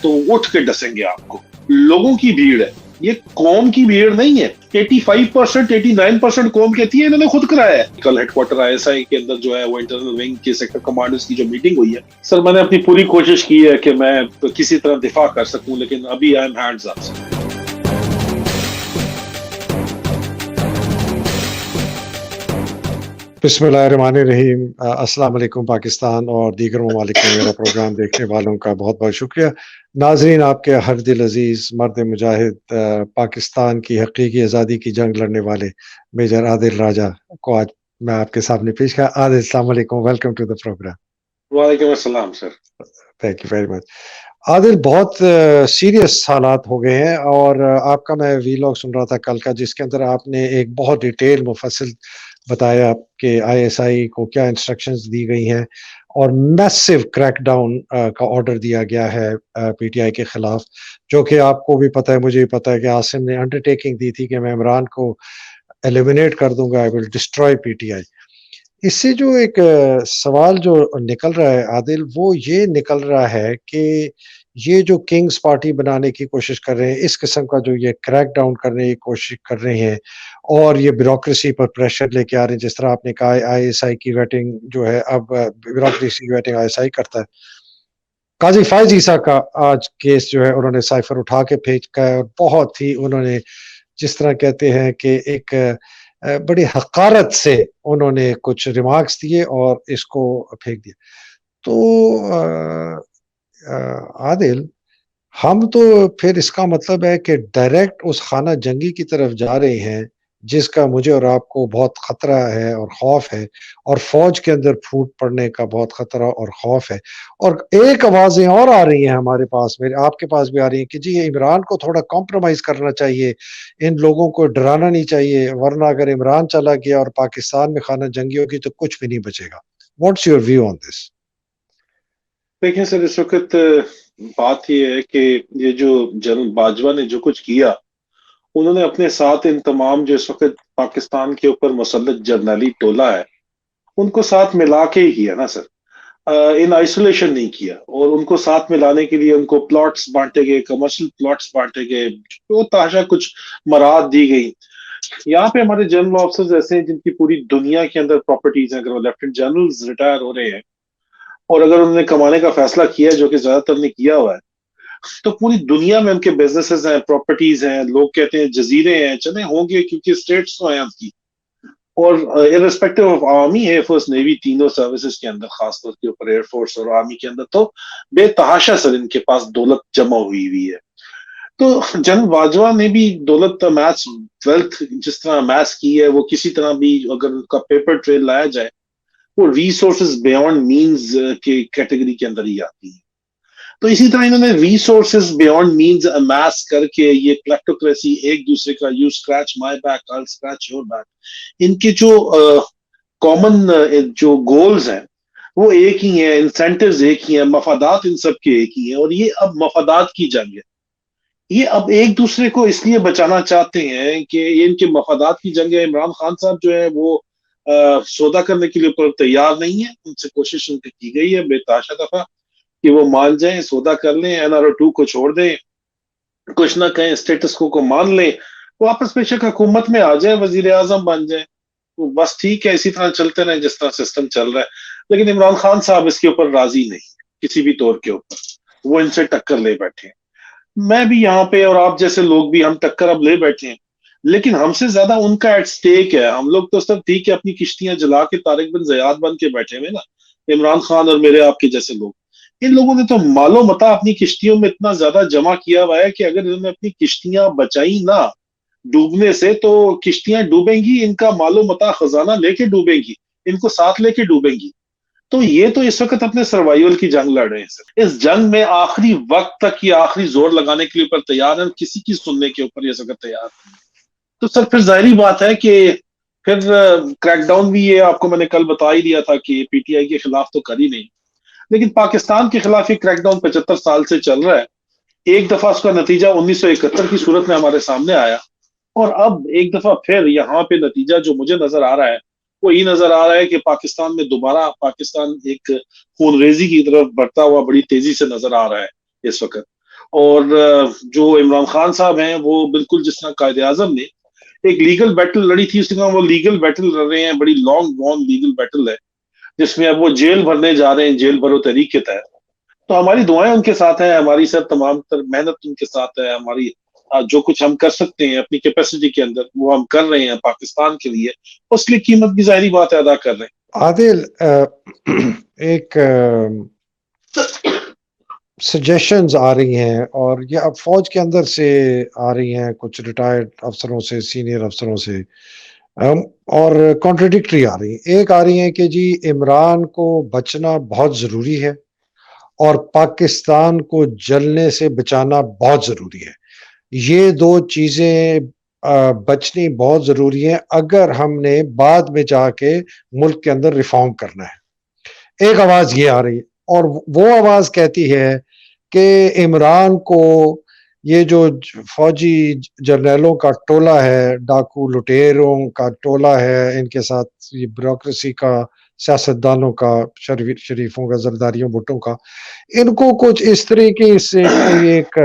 تو اٹھ کے ڈسیں گے آپ کو. لوگوں کی بھیڑ ہے, یہ قوم کی بھیڑ نہیں ہے. 85% 89% قوم کہتی ہے انہوں نے خود کرایا ہے. کل ہیڈ کوارٹر ISI کے اندر جو ہے وہ انٹرنل ونگ کے سیکٹر کمانڈرز کی جو میٹنگ ہوئی ہے, سر میں نے اپنی پوری کوشش کی ہے کہ میں کسی طرح دفاع کر سکوں, لیکن ابھی آئی ایم ہینڈز اپ. بسم اللہ الرحمن الرحیم. السلام علیکم پاکستان اور دیگر ممالک میں میرا پروگرام دیکھنے والوں کا بہت بہت شکریہ. ناظرین, آپ کے ہر دل عزیز مرد مجاہد, پاکستان کی حقیقی آزادی کی جنگ لڑنے والے میجر عادل راجہ کو آج میں آپ کے سامنے پیش کیا. عادل, السلام علیکم, ویلکم ٹو دا پروگرام. وعلیکم السلام sir. Thank you very much. Adil, بہت سیریس حالات ہو گئے ہیں اور آپ کا میں وی لاگ سن رہا تھا کل کا, جس کے اندر آپ نے ایک بہت ڈیٹیل مفصل بتایا کہ ISI کو کیا انسٹرکشنز دی گئی ہیں اور میسو کریک ڈاؤن کا آرڈر دیا گیا ہے PTI کے خلاف, جو کہ آپ کو بھی پتہ ہے, مجھے بھی پتہ ہے کہ عاصم نے انڈرٹیکنگ دی تھی کہ میں عمران کو ایلیمنیٹ کر دوں گا, آئی ول ڈسٹرائے PTI. اس سے جو ایک سوال جو نکل رہا ہے عادل, وہ یہ نکل رہا ہے کہ یہ جو کنگز پارٹی بنانے کی کوشش کر رہے ہیں, اس قسم کا جو یہ کریک ڈاؤن کرنے کی کوشش کر رہے ہیں اور یہ بیوروکریسی پر پریشر لے کے آ رہے ہیں, جس طرح آپ نے کہا ISI کی ویٹنگ جو ہے اب بیوروکریسی کی ویٹنگ ISI کرتا ہے. قاضی فائز عیسیٰ کا آج کیس جو ہے انہوں نے سائفر اٹھا کے پھینکا ہے اور بہت ہی انہوں نے جس طرح کہتے ہیں کہ ایک بڑی حقارت سے انہوں نے کچھ ریمارکس دیے اور اس کو پھینک دیا. تو عادل, ہم تو پھر اس کا مطلب ہے کہ ڈائریکٹ اس خانہ جنگی کی طرف جا رہے ہیں جس کا مجھے اور آپ کو بہت خطرہ ہے اور خوف ہے, اور فوج کے اندر پھوٹ پڑنے کا بہت خطرہ اور خوف ہے. اور ایک آوازیں اور آ رہی ہیں ہمارے پاس, میرے آپ کے پاس بھی آ رہی ہیں کہ جی یہ عمران کو تھوڑا کمپرومائز کرنا چاہیے, ان لوگوں کو ڈرانا نہیں چاہیے, ورنہ اگر عمران چلا گیا اور پاکستان میں خانہ جنگی ہوگی تو کچھ بھی نہیں بچے گا. واٹس یور ویو آن دس؟ دیکھیں سر, اس وقت بات یہ ہے کہ یہ جو جنرل باجوہ نے جو کچھ کیا, انہوں نے اپنے ساتھ ان تمام جو اس وقت پاکستان کے اوپر مسلط جرنیلی ٹولہ ہے ان کو ساتھ ملا کے ہی کیا نا سر, ان آئسولیشن نہیں کیا. اور ان کو ساتھ ملانے کے لیے ان کو پلاٹس بانٹے گئے, کمرشل پلاٹس بانٹے گئے, جو تحاشا کچھ مراد دی گئی. یہاں پہ ہمارے جنرل آفیسرز ایسے ہیں جن کی پوری دنیا کے اندر پراپرٹیز ہیں. اگر وہ لیفٹیننٹ جنرلز ریٹائر ہو رہے ہیں اور اگر انہوں نے کمانے کا فیصلہ کیا ہے, جو کہ زیادہ تر نے کیا ہوا ہے, تو پوری دنیا میں ان کے بزنسز ہیں, پراپرٹیز ہیں. لوگ کہتے ہیں جزیرے ہیں, چلے ہوں گے کیونکہ اسٹیٹس تو ہیں ان کی. اور irrespective of army, air force, navy, تینوں سروسز کے اندر, خاص طور کے اوپر ایئر فورس اور آرمی کے اندر تو بے تحاشا سر ان کے پاس دولت جمع ہوئی ہے. تو جنرل باجوہ نے بھی دولت میث ویلتھ جس طرح میث کی ہے, وہ کسی طرح بھی اگر ان کا پیپر ٹریل لایا جائے, وہ ریسورسز بیونڈ مینز کے کیٹیگری کے اندر ہی آتی ہیں. تو اسی طرح انہوں نے ریسورسز بیونڈ مینز امیس کر کے یہ کلیپٹوکریسی, ایک دوسرے کا you scratch my back I scratch your back, ان کے جو کامن جو گولز ہیں وہ ایک ہی ہیں, انسینٹیوز ایک ہی ہیں, مفادات ان سب کے ایک ہی ہیں. اور یہ اب مفادات کی جنگ ہے. یہ اب ایک دوسرے کو اس لیے بچانا چاہتے ہیں کہ یہ ان کے مفادات کی جنگ ہے. عمران خان صاحب جو ہے وہ سودا کرنے کے لیے اوپر تیار نہیں ہے. ان سے کوشش ان کی گئی ہے بے تحاشا دفعہ کہ وہ مان جائیں, سودا کر لیں, NRO2 کو چھوڑ دیں, کچھ نہ کہیں, اسٹیٹس کو مان لیں, واپس بے شک حکومت میں آ جائیں, وزیر اعظم بن جائیں, بس ٹھیک ہے, اسی طرح چلتے رہیں جس طرح سسٹم چل رہا ہے. لیکن عمران خان صاحب اس کے اوپر راضی نہیں کسی بھی طور کے اوپر, وہ ان سے ٹکر لے بیٹھے ہیں. میں بھی یہاں پہ اور آپ جیسے لوگ بھی, ہم ٹکر اب لے بیٹھے ہیں, لیکن ہم سے زیادہ ان کا ایٹ سٹیک ہے. ہم لوگ تو سب ٹھیک ہے اپنی کشتیاں جلا کے طارق بن زیاد بن کے بیٹھے ہوئے نا, عمران خان اور میرے آپ کے جیسے لوگ. ان لوگوں نے تو مال و متا اپنی کشتیوں میں اتنا زیادہ جمع کیا ہوا ہے کہ اگر انہوں نے اپنی کشتیاں بچائی نہ ڈوبنے سے تو کشتیاں ڈوبیں گی, ان کا مال و متا خزانہ لے کے ڈوبیں گی, ان کو ساتھ لے کے ڈوبیں گی. تو یہ تو اس وقت اپنے سروائیول کی جنگ لڑ رہے ہیں سر. اس جنگ میں آخری وقت تک یہ آخری زور لگانے کے لیے اوپر تیار ہیں, کسی کی سننے کے اوپر یہ اس وقت تیار نہیں. تو سر پھر ظاہری بات ہے کہ پھر کریک ڈاؤن بھی یہ آپ کو میں نے کل بتا ہی دیا تھا کہ PTI کے خلاف تو کر ہی نہیں, لیکن پاکستان کے خلاف یہ کریک ڈاؤن 75 سال سے چل رہا ہے. ایک دفعہ اس کا نتیجہ 1971 کی صورت میں ہمارے سامنے آیا, اور اب ایک دفعہ پھر یہاں پہ نتیجہ جو مجھے نظر آ رہا ہے وہ یہ نظر آ رہا ہے کہ پاکستان میں دوبارہ پاکستان ایک خون ریزی کی طرف بڑھتا ہوا بڑی تیزی سے نظر آ رہا ہے اس وقت. اور جو عمران خان صاحب ہیں وہ بالکل جس طرح قائد اعظم نے ایک لیگل بیٹل لڑی تھی، اس طرح وہ لیگل بیٹل لڑ رہے ہیں، بڑی لانگ وان لیگل بیٹل ہے جس میں اب وہ جیل بھرنے جا رہے ہیں، جیل بھرو تحریک کے تحت. تو ہماری دعائیں ان کے ساتھ ہیں، ہماری سب تمام تر محنت ان کے ساتھ ہے. ہماری جو کچھ ہم کر سکتے ہیں اپنی کیپیسٹی کے اندر وہ ہم کر رہے ہیں پاکستان کے لیے، اس لیے قیمت بھی ظاہری بات ہے ادا کر رہے عادل ایک سجیشنز آ رہی ہیں اور یہ اب فوج کے اندر سے آ رہی ہیں، کچھ ریٹائرڈ افسروں سے، سینئر افسروں سے، اور کانٹرڈکٹری آ رہی ہیں. ایک آ رہی ہیں کہ جی عمران کو بچنا بہت ضروری ہے اور پاکستان کو جلنے سے بچانا بہت ضروری ہے. یہ دو چیزیں بچنی بہت ضروری ہیں اگر ہم نے بعد میں جا کے ملک کے اندر ریفارم کرنا ہے. ایک آواز یہ آ رہی ہے، اور وہ آواز کہتی ہے کہ عمران کو یہ جو فوجی جرنیلوں کا ٹولہ ہے، ڈاکو لٹیروں کا ٹولہ ہے، ان کے ساتھ یہ بیوروکریسی کا، سیاستدانوں کا، شریفوں کا، زرداریوں بھٹوں کا، ان کو کچھ اس طریقے سے کوئی ایک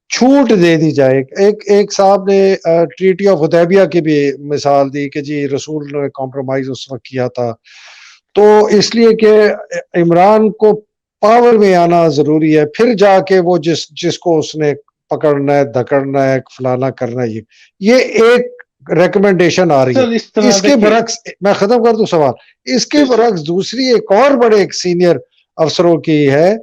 چھوٹ دے دی جائے. ایک صاحب نے ٹریٹی آف حدیبیہ کی بھی مثال دی کہ جی رسول نے کمپرومائز اس وقت کیا تھا، تو اس لیے کہ عمران کو پاور میں آنا ضروری ہے، پھر جا کے وہ جس کو اس نے پکڑنا ہے، دھکڑنا ہے، فلانا کرنا ہے. یہ ایک ریکمنڈیشن آ رہی ہے. سر. اس طرح اس کے دیکھیے، برعکس میں ختم کر دوں سوال، اس کے جی جی برعکس دوسری ایک اور بڑے ایک سینئر افسروں کی ہے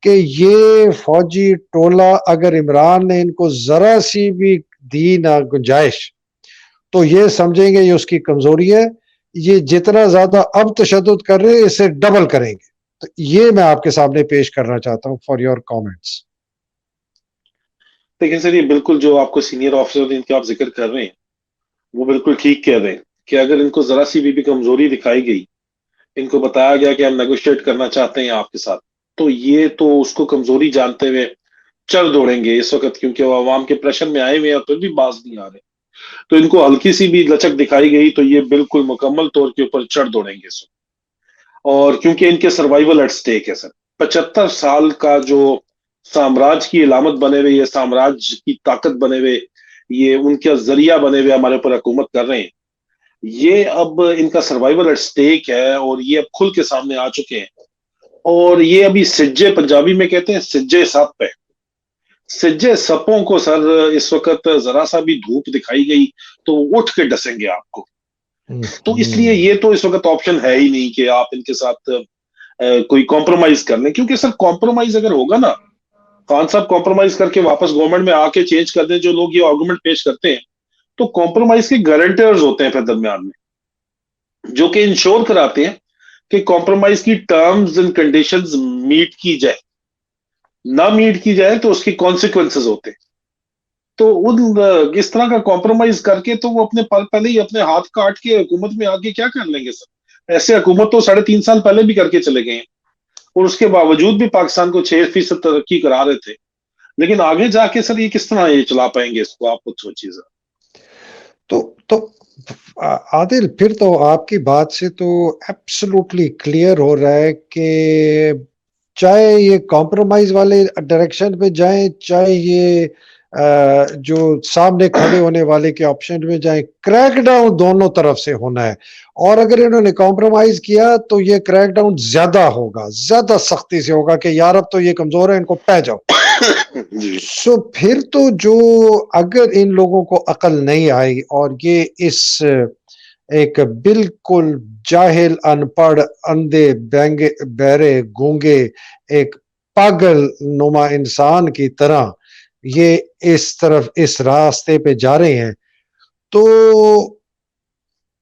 کہ یہ فوجی ٹولہ اگر عمران نے ان کو ذرا سی بھی دی نہ گنجائش تو یہ سمجھیں گے یہ اس کی کمزوری ہے، یہ جتنا زیادہ اب تشدد کر رہے ہیں اسے ڈبل کریں گے. تو یہ میں آپ کے سامنے پیش کرنا چاہتا ہوں فار یور کامنٹس. لیکن سر یہ بالکل جو آپ کو سینئر آفیسر ان کے آپ ذکر کر رہے ہیں وہ بالکل ٹھیک کہہ رہے ہیں کہ اگر ان کو ذرا سی بھی کمزوری دکھائی گئی، ان کو بتایا گیا کہ ہم نیگوشیٹ کرنا چاہتے ہیں آپ کے ساتھ، تو یہ تو اس کو کمزوری جانتے ہوئے چڑھ دوڑیں گے اس وقت، کیونکہ وہ عوام کے پریشر میں آئے ہوئے ہیں اور پھر بھی باز نہیں آ رہے. تو ان کو ہلکی سی بھی لچک دکھائی گئی تو یہ بالکل مکمل طور کے اوپر چڑھ دوڑیں گے اس وقت. اور کیونکہ ان کے سروائیول ایٹ سٹیک ہے سر. 75 سال کا جو سامراج کی علامت بنے ہوئے، یہ سامراج کی طاقت بنے ہوئے، یہ ان کا ذریعہ بنے ہوئے ہمارے اوپر حکومت کر رہے ہیں، یہ اب ان کا سروائیول ایٹ سٹیک ہے اور یہ اب کھل کے سامنے آ چکے ہیں. اور یہ ابھی سجے، پنجابی میں کہتے ہیں سجے سپ ہے، سجے سپوں کو سر اس وقت ذرا سا بھی دھوپ دکھائی گئی تو وہ اٹھ کے ڈسیں گے آپ کو. تو اس لیے یہ تو اس وقت آپشن ہے ہی نہیں کہ آپ ان کے ساتھ کوئی کمپرومائز کر لیں، کیونکہ سر کمپرومائز اگر ہوگا نا، خان صاحب کمپرومائز کر کے واپس گورنمنٹ میں آ کے چینج کر دیں، جو لوگ یہ آرگومنٹ پیش کرتے ہیں، تو کمپرومائز کے گارنٹرز ہوتے ہیں پھر درمیان میں، جو کہ انشور کراتے ہیں کہ کمپرومائز کی ٹرمز اینڈ کنڈیشنز میٹ کی جائے. نہ میٹ کی جائے تو اس کی کانسیکوینسز ہوتے ہیں. تو اس طرح کا کمپرومائز کر کے تو وہ اپنے پہلے ہی اپنے ہاتھ کاٹ کے حکومت میں آگے کیا کر لیں گے سر. ایسے حکومت تو 3.5 سال پہلے بھی کر کے چلے گئے ہیں اور اس کے باوجود بھی پاکستان کو 6% ترقی کرا رہے تھے. لیکن آگے جا کے سر یہ کس طرح یہ چلا پائیں گے اس کو، آپ خود سوچیے سر. تو عادل پھر تو آپ کی بات سے تو ایبسلوٹلی کلیئر ہو رہا ہے کہ چاہے یہ کمپرومائز والے ڈائریکشن پہ جائیں، چاہے یہ جو سامنے کھڑے ہونے والے کے آپشن میں جائیں، کریک ڈاؤن دونوں طرف سے ہونا ہے. اور اگر انہوں نے کمپرومائز کیا تو یہ کریک ڈاؤن زیادہ ہوگا، زیادہ سختی سے ہوگا کہ یار اب تو یہ کمزور ہے، ان کو پہ جاؤ. جی سو پھر تو جو اگر ان لوگوں کو عقل نہیں آئی اور یہ اس ایک بالکل جاہل، ان پڑھ، اندھے، بہرے، گونگے، ایک پاگل نما انسان کی طرح یہ اس طرف اس راستے پہ جا رہے ہیں، تو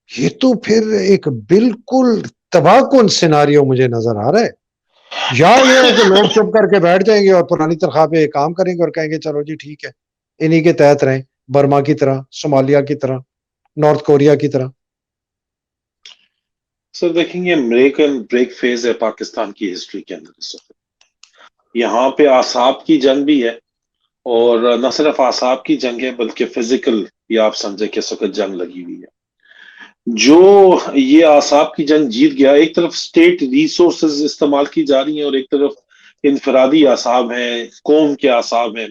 یہ تو پھر ایک بالکل تباہ کن سیناریو مجھے نظر آ رہا ہے. یا یہ ہے کہ لوگ چپ کر کے بیٹھ جائیں گے اور پرانی تنخواہ پہ کام کریں گے اور کہیں گے چلو جی ٹھیک ہے، انہی کے تحت رہیں، برما کی طرح، صومالیہ کی طرح، نارتھ کوریا کی طرح. سر دیکھیں گے، بریک اینڈ بریک فیز ہے پاکستان کی ہسٹری کے اندر اس وقت. یہاں پہ اعصاب کی جنگ بھی ہے، اور نہ صرف اعصاب کی جنگ ہے بلکہ فزیکل بھی آپ سمجھے کہ اس وقت جنگ لگی ہوئی ہے. جو یہ اعصاب کی جنگ جیت گیا، ایک طرف اسٹیٹ ریسورسز استعمال کی جا رہی ہیں اور ایک طرف انفرادی اعصاب ہیں، قوم کے اعصاب ہیں،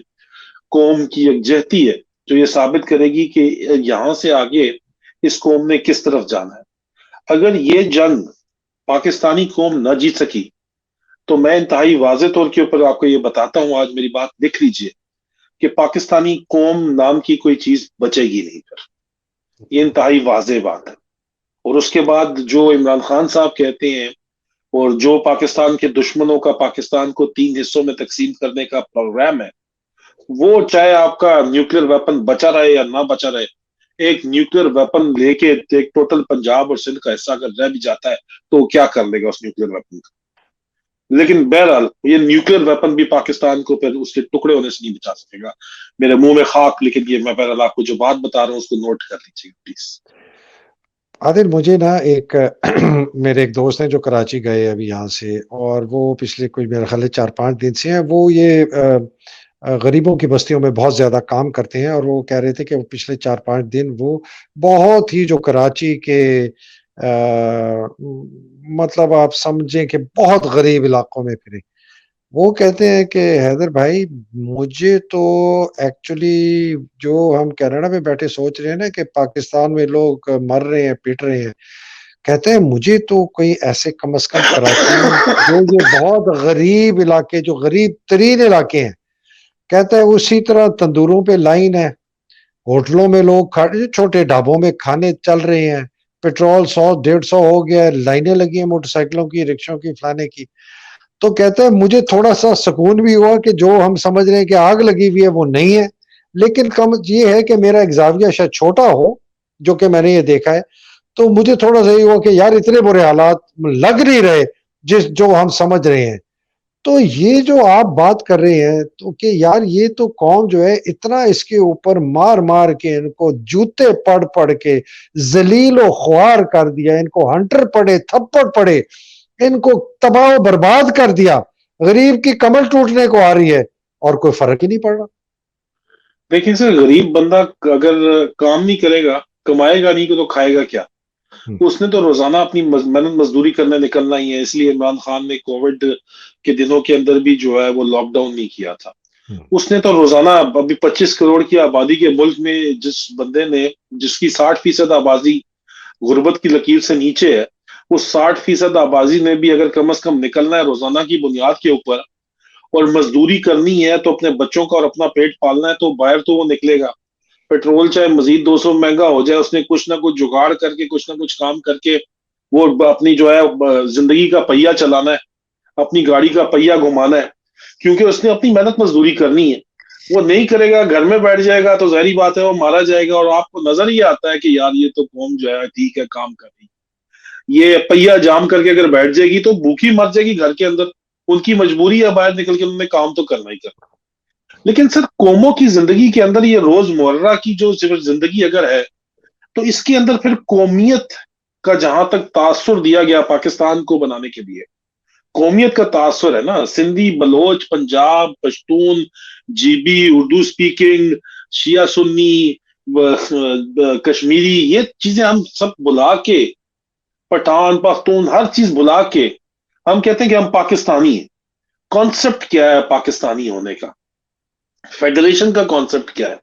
قوم کی یکجہتی ہے جو یہ ثابت کرے گی کہ یہاں سے آگے اس قوم نے کس طرف جانا ہے۔ اگر یہ جنگ پاکستانی قوم نہ جیت سکی تو میں انتہائی واضح طور کے اوپر آپ کو یہ بتاتا ہوں، آج میری بات لکھ لیجئے، کہ پاکستانی قوم نام کی کوئی چیز بچے گی نہیں پھر۔ یہ انتہائی واضح بات ہے۔ اور اس کے بعد جو عمران خان صاحب کہتے ہیں اور جو پاکستان کے دشمنوں کا پاکستان کو 3 حصوں میں تقسیم کرنے کا پروگرام ہے، وہ چاہے آپ کا نیوکلیر ویپن بچا رہے یا نہ بچا رہے، ایک نیوکلیر ویپن لے کے ایک ٹوٹل پنجاب اور سندھ کا حصہ اگر رہ بھی جاتا ہے تو وہ کیا کر لے گا اس نیوکلیر ویپن کا؟ لیکن بہرحال یہ نیوکلیر ویپن بھی پاکستان کو پھر اس کے ٹکڑے ہونے سے نہیں بچا سکے گا۔ میرے منہ میں خاک، لیکن یہ میں بہرحال آپ کو جو بات بتا رہا ہوں اس کو نوٹ کر لیجیے گا پلیز۔ عادل مجھے نا ایک میرے ایک دوست ہیں جو کراچی گئے ابھی یہاں سے، اور وہ پچھلے کوئی میرے خیال 4-5 دن سے ہیں، وہ یہ غریبوں کی بستیوں میں بہت زیادہ کام کرتے ہیں، اور وہ کہہ رہے تھے کہ وہ پچھلے 4-5 دن وہ بہت ہی جو کراچی کے مطلب آپ سمجھیں کہ بہت غریب علاقوں میں پھرے۔ وہ کہتے ہیں کہ حیدر بھائی مجھے تو ایکچولی جو ہم کینیڈا میں بیٹھے سوچ رہے ہیں نا کہ پاکستان میں لوگ مر رہے ہیں، پیٹ رہے ہیں، کہتے ہیں مجھے تو کوئی ایسے کم از کم کراچی میں جو یہ بہت غریب علاقے، جو غریب ترین علاقے ہیں، کہتا ہے اسی طرح تندوروں پہ لائن ہے، ہوٹلوں میں لوگ چھوٹے ڈھابوں میں کھانے چل رہے ہیں، پیٹرول 100-150 ہو گیا ہے، لائنیں لگی ہیں موٹر سائیکلوں کی، رکشوں کی، فلانے کی۔ تو کہتا ہے مجھے تھوڑا سا سکون بھی ہوا کہ جو ہم سمجھ رہے ہیں کہ آگ لگی ہوئی ہے وہ نہیں ہے، لیکن کم یہ ہے کہ میرا ایک زاویہ شاید چھوٹا ہو جو کہ میں نے یہ دیکھا ہے، تو مجھے تھوڑا سا یہ ہوا کہ یار اتنے برے حالات لگ نہیں رہے جو ہم سمجھ رہے ہیں۔ تو یہ جو آپ بات کر رہے ہیں تو کہ یار یہ تو قوم جو ہے اتنا اس کے اوپر مار مار کے ان کو جوتے پڑ پڑ کے ذلیل و خوار کر دیا، ان کو ہنٹر پڑے، تھپڑ پڑے، ان کو تباہ و برباد کر دیا، غریب کی کمر ٹوٹنے کو آ رہی ہے اور کوئی فرق ہی نہیں پڑ رہا۔ دیکھیں سر، غریب بندہ اگر کام نہیں کرے گا، کمائے گا نہیں تو کھائے گا کیا؟ اس نے تو روزانہ اپنی محنت مزدوری کرنے نکلنا ہی ہے۔ اس لیے عمران خان نے کووڈ کے دنوں کے اندر بھی جو ہے وہ لاک ڈاؤن نہیں کیا تھا۔ اس نے تو روزانہ، ابھی 25 کروڑ کی آبادی کے ملک میں جس بندے نے، جس کی 60% آبادی غربت کی لکیر سے نیچے ہے، اس 60% آبادی نے بھی اگر کم از کم نکلنا ہے روزانہ کی بنیاد کے اوپر اور مزدوری کرنی ہے تو اپنے بچوں کا اور اپنا پیٹ پالنا ہے، تو باہر تو وہ نکلے گا۔ پیٹرول چاہے مزید 200 مہنگا ہو جائے، اس نے کچھ نہ کچھ جگاڑ کر کے، کچھ نہ کچھ کام کر کے وہ اپنی جو ہے زندگی کا پہیہ چلانا ہے، اپنی گاڑی کا پہیہ گھمانا ہے، کیونکہ اس نے اپنی محنت مزدوری کرنی ہے۔ وہ نہیں کرے گا، گھر میں بیٹھ جائے گا، تو ظاہری بات ہے وہ مارا جائے گا، اور آپ کو نظر ہی آتا ہے کہ یار یہ تو قوم جو ہے ٹھیک ہے کام کر رہی، یہ پہیہ جام کر کے اگر بیٹھ جائے گی تو بھوکی مر جائے گی گھر کے اندر۔ ان کی مجبوری ہے باہر نکل کے انہوں نے کام تو کرنا ہی کرنا۔ لیکن سر قوموں کی زندگی کے اندر یہ روز مرہ کی جو زندگی اگر ہے تو اس کے اندر پھر قومیت کا جہاں تک تاثر دیا گیا پاکستان کو بنانے کے لیے، قومیت کا تاثر ہے نا، Sindhi, Baloch, Punjab, Pashtun, G B, Urdu speaking, Shia Sunni, Kashmiri, یہ چیزیں ہم سب بلا کے، پٹھان، پختون، ہر چیز بلا کے ہم کہتے ہیں کہ ہم پاکستانی ہیں۔ کانسیپٹ کیا ہے پاکستانی ہونے کا؟ فیڈریشن کا کانسیپٹ کیا ہے؟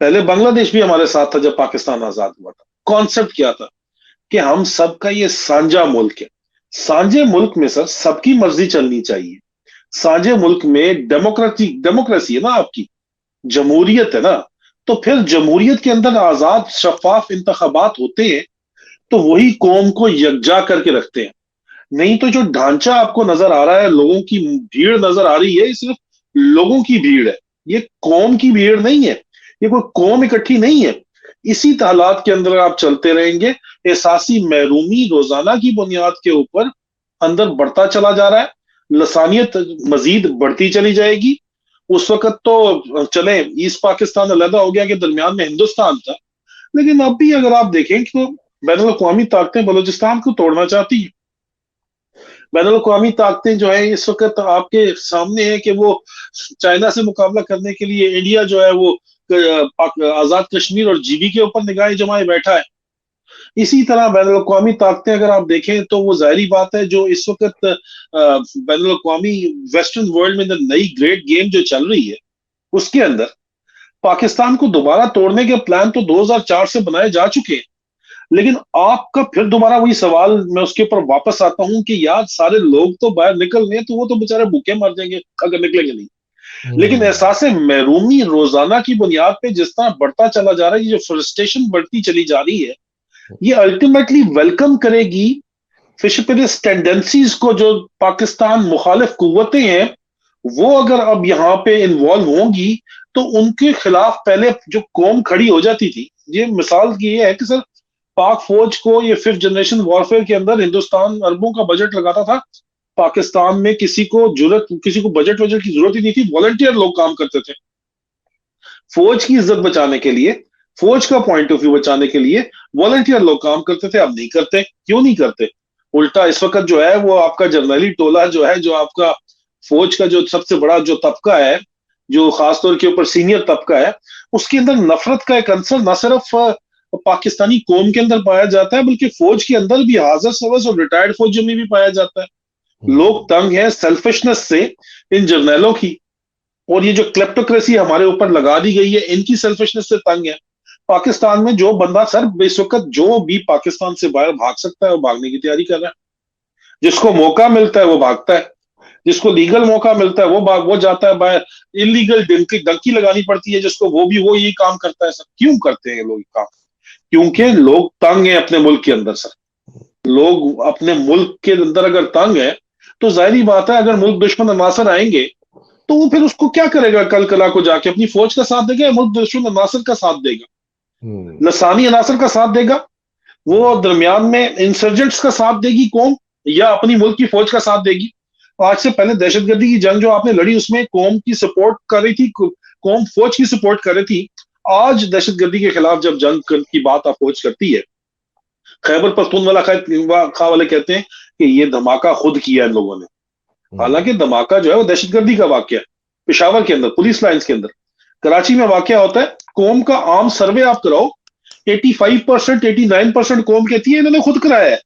پہلے بنگلہ دیش بھی ہمارے ساتھ تھا جب پاکستان آزاد ہوا تھا۔ کانسیپٹ کیا تھا کہ ہم سب کا یہ سانجا ملک ہے۔ سانجے ملک میں سر سب کی مرضی چلنی چاہیے۔ سانجے ملک میں ڈیموکریسی ہے نا، آپ کی جمہوریت ہے نا، تو پھر جمہوریت کے اندر آزاد شفاف انتخابات ہوتے ہیں تو وہی قوم کو یکجا کر کے رکھتے ہیں۔ نہیں تو جو ڈھانچہ آپ کو نظر آ رہا ہے، لوگوں کی بھیڑ نظر آ رہی ہے، یہ صرف لوگوں کی بھیڑ ہے، یہ قوم کی بھیڑ نہیں ہے، یہ کوئی قوم اکٹھی نہیں ہے۔ اسی حالات کے اندر آپ چلتے رہیں گے، احساسی محرومی روزانہ کی بنیاد کے اوپر اندر بڑھتا چلا جا رہا ہے، لسانیت مزید بڑھتی چلی جائے گی۔ اس وقت تو چلیں ایسٹ پاکستان علیحدہ ہو گیا کہ درمیان میں ہندوستان تھا، لیکن اب بھی اگر آپ دیکھیں تو بین الاقوامی طاقتیں بلوچستان کو توڑنا چاہتی ہیں۔ بین الاقوامی طاقتیں جو ہیں اس وقت آپ کے سامنے ہیں کہ وہ چائنا سے مقابلہ کرنے کے لیے انڈیا جو ہے وہ آزاد کشمیر اور جی بی کے اوپر نگاہیں جمائے بیٹھا ہے۔ اسی طرح بین الاقوامی طاقتیں اگر آپ دیکھیں تو وہ ظاہری بات ہے جو اس وقت بین الاقوامی ویسٹرن ورلڈ میں نئی گریٹ گیم جو چل رہی ہے اس کے اندر پاکستان کو دوبارہ توڑنے کے پلان تو 2004 سے بنائے جا چکے ہیں. لیکن آپ کا پھر دوبارہ وہی سوال میں اس کے اوپر واپس آتا ہوں کہ یار سارے لوگ تو باہر نکل رہے ہیں تو وہ تو بےچارے بھوکے مر جائیں گے اگر نکلیں گے نہیں. لیکن احساس محرومی روزانہ کی بنیاد پہ جس طرح بڑھتا چلا جا رہا ہے, یہ جو فرسٹریشن بڑھتی چلی جا رہی ہے, یہ الٹیمیٹلی ویلکم کرے گی فشپلس ٹینڈنسیز کو. جو پاکستان مخالف قوتیں ہیں وہ اگر اب یہاں پہ انوالو ہوں گی تو ان کے خلاف پہلے جو قوم کھڑی ہو جاتی تھی, یہ مثال کی یہ ہے کہ سر پاک فوج کو یہ 5th جنریشن وارفیئر کے اندر ہندوستان اربوں کا بجٹ لگاتا تھا, پاکستان میں کسی کو بجٹ وجٹ کی ضرورت ہی نہیں تھی, والنٹیئر لوگ کام کرتے تھے فوج کی عزت بچانے کے لیے, فوج کا پوائنٹ آف ویو بچانے کے لیے والنٹیئر لوگ کام کرتے تھے. اب نہیں کرتے, کیوں نہیں کرتے؟ الٹا اس وقت جو ہے وہ آپ کا جرنیلی ٹولہ جو ہے, جو آپ کا فوج کا جو سب سے بڑا جو طبقہ ہے, جو خاص طور کے اوپر سینئر طبقہ ہے, اس کے اندر نفرت کا ایک عنصر نہ صرف پاکستانی قوم کے اندر پایا جاتا ہے بلکہ فوج کے اندر بھی, حاضر سروس اور ریٹائرڈ فوجیوں میں بھی پایا جاتا ہے. لوگ تنگ ہیں سیلفشنس سے ان جرنیلوں کی, اور یہ جو کلیپٹوکریسی ہمارے اوپر لگا دی گئی ہے ان کی سیلفشنس سے تنگ ہے. پاکستان میں جو بندہ سر اس وقت جو بھی پاکستان سے باہر بھاگ سکتا ہے وہ بھاگنے کی تیاری کر رہا ہے. جس کو موقع ملتا ہے وہ بھاگتا ہے, جس کو لیگل موقع ملتا ہے وہ جاتا ہے باہر. انلیگل ڈنکی لگانی پڑتی ہے جس کو, وہ یہی کام کرتا ہے. سر کیوں کرتے ہیں لوگ کام؟ کیونکہ لوگ تنگ ہیں اپنے ملک کے اندر. سر لوگ اپنے ملک کے اندر اگر تنگ ہے تو ظاہری بات ہے اگر ملک دشمن عناصر آئیں گے تو وہ پھر اس کو کیا کرے گا؟ کل کلا کو جا کے اپنی فوج کا ساتھ دے گا یا ملک دشمن عناصر کا ساتھ دے گا, لسانی عناصر کا ساتھ دے گا؟ وہ درمیان میں انسرجنٹس کا ساتھ دے گی قوم یا اپنی ملک کی فوج کا ساتھ دے گی؟ آج سے پہلے دہشت گردی کی جنگ جو آپ نے لڑی اس میں قوم کی سپورٹ کر رہی تھی, قوم فوج کی سپورٹ کر رہی تھی. آج دہشت گردی کے خلاف جب جنگ کی بات آپ فوج کرتی ہے, خیبر پختونخوا والے کہتے ہیں کہ یہ دھماکہ خود کیا ان لوگوں نے. حالانکہ دھماکہ جو ہے وہ دہشت گردی کا واقعہ ہے. پشاور کے اندر پولیس لائنز کے اندر, کراچی میں واقعہ ہوتا ہے, قوم کا عام سروے آپ کراؤ, 85% 89% قوم کہتی ہے انہوں نے خود کرایا ہے.